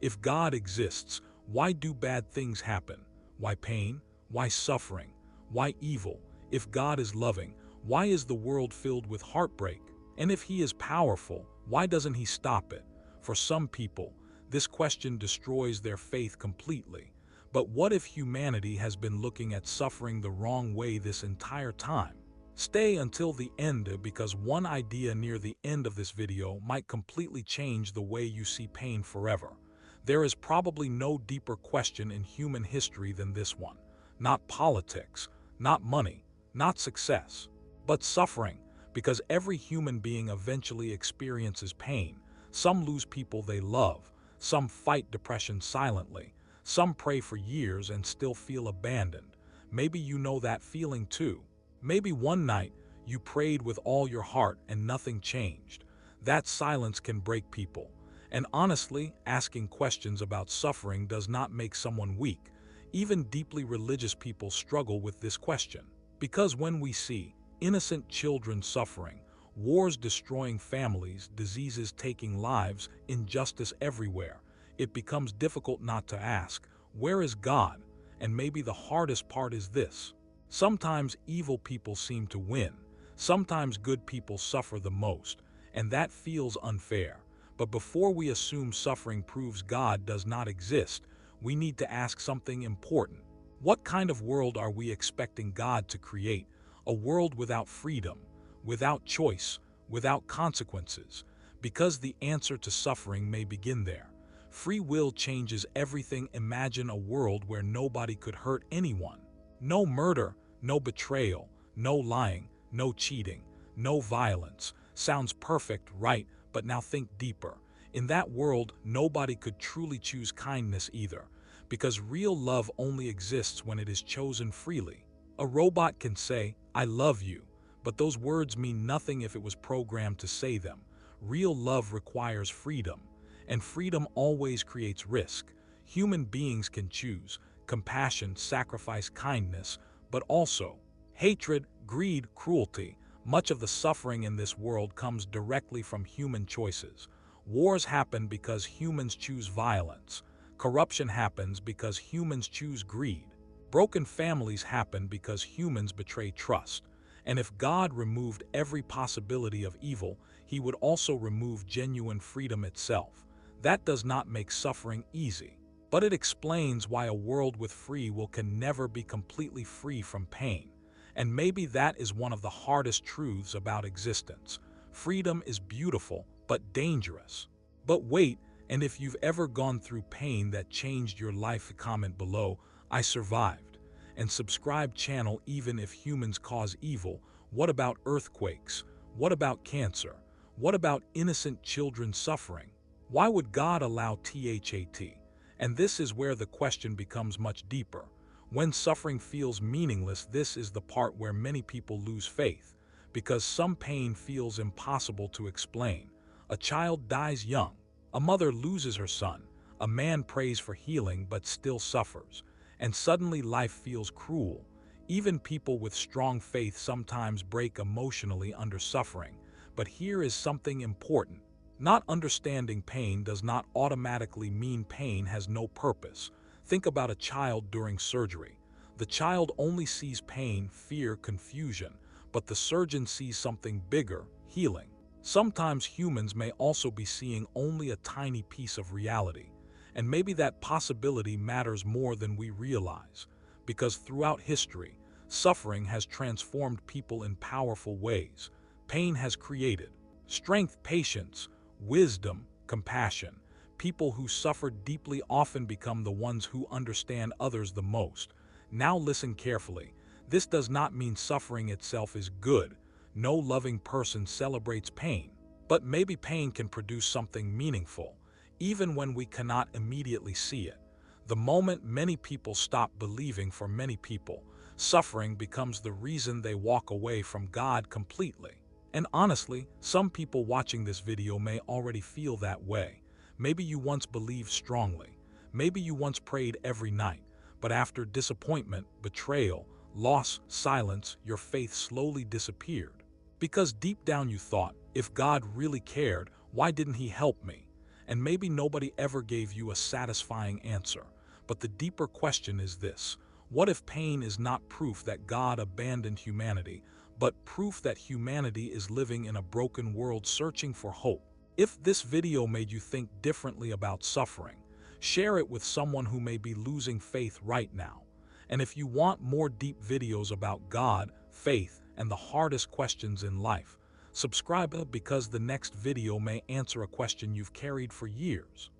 If God exists, why do bad things happen? Why pain? Why suffering? Why evil? If God is loving, why is the world filled with heartbreak? And if He is powerful, why doesn't He stop it? For some people, this question destroys their faith completely. But what if humanity has been looking at suffering the wrong way this entire time? Stay until the end because one idea near the end of this video might completely change the way you see pain forever. There is probably no deeper question in human history than this one. Not politics, not money, not success, but suffering, because every human being eventually experiences pain. Some lose people they love, some fight depression silently, some pray for years and still feel abandoned. Maybe you know that feeling too. Maybe one night you prayed with all your heart and nothing changed. That silence can break people. And honestly, asking questions about suffering does not make someone weak. Even deeply religious people struggle with this question. Because when we see innocent children suffering, wars destroying families, diseases taking lives, injustice everywhere, it becomes difficult not to ask, where is God? And maybe the hardest part is this. Sometimes evil people seem to win. Sometimes good people suffer the most, and that feels unfair. But before we assume suffering proves God does not exist, we need to ask something important. What kind of world are we expecting God to create? A world without freedom, without choice, without consequences? Because the answer to suffering may begin there. Free will changes everything. Imagine a world where nobody could hurt anyone. No murder, no betrayal, no lying, no cheating, no violence. Sounds perfect, right? But now think deeper. In that world, nobody could truly choose kindness either, because real love only exists when it is chosen freely. A robot can say, "I love you," but those words mean nothing if it was programmed to say them. Real love requires freedom, and freedom always creates risk. Human beings can choose compassion, sacrifice, kindness, but also hatred, greed, cruelty. Much of the suffering in this world comes directly from human choices. Wars happen because humans choose violence. Corruption happens because humans choose greed. Broken families happen because humans betray trust. And if God removed every possibility of evil, He would also remove genuine freedom itself. That does not make suffering easy. But it explains why a world with free will can never be completely free from pain. And maybe that is one of the hardest truths about existence. Freedom is beautiful, but dangerous. But wait, and if you've ever gone through pain that changed your life, comment below, "I survived." And subscribe channel. Even if humans cause evil, what about earthquakes? What about cancer? What about innocent children suffering? Why would God allow that? And this is where the question becomes much deeper. When suffering feels meaningless, this is the part where many people lose faith, because some pain feels impossible to explain. A child dies young, a mother loses her son, a man prays for healing but still suffers, and suddenly life feels cruel. Even people with strong faith sometimes break emotionally under suffering. But here is something important. Not understanding pain does not automatically mean pain has no purpose. Think about a child during surgery. The child only sees pain, fear, confusion, but the surgeon sees something bigger, healing. Sometimes humans may also be seeing only a tiny piece of reality, and maybe that possibility matters more than we realize, because throughout history, suffering has transformed people in powerful ways. Pain has created strength, patience, wisdom, compassion. People who suffer deeply often become the ones who understand others the most. Now listen carefully. This does not mean suffering itself is good. No loving person celebrates pain. But maybe pain can produce something meaningful, even when we cannot immediately see it. The moment many people stop believing, for many people, suffering becomes the reason they walk away from God completely. And honestly, some people watching this video may already feel that way. Maybe you once believed strongly. Maybe you once prayed every night. But after disappointment, betrayal, loss, silence, your faith slowly disappeared. Because deep down you thought, if God really cared, why didn't He help me? And maybe nobody ever gave you a satisfying answer. But the deeper question is this: what if pain is not proof that God abandoned humanity, but proof that humanity is living in a broken world searching for hope? If this video made you think differently about suffering, share it with someone who may be losing faith right now. And if you want more deep videos about God, faith, and the hardest questions in life, subscribe because the next video may answer a question you've carried for years.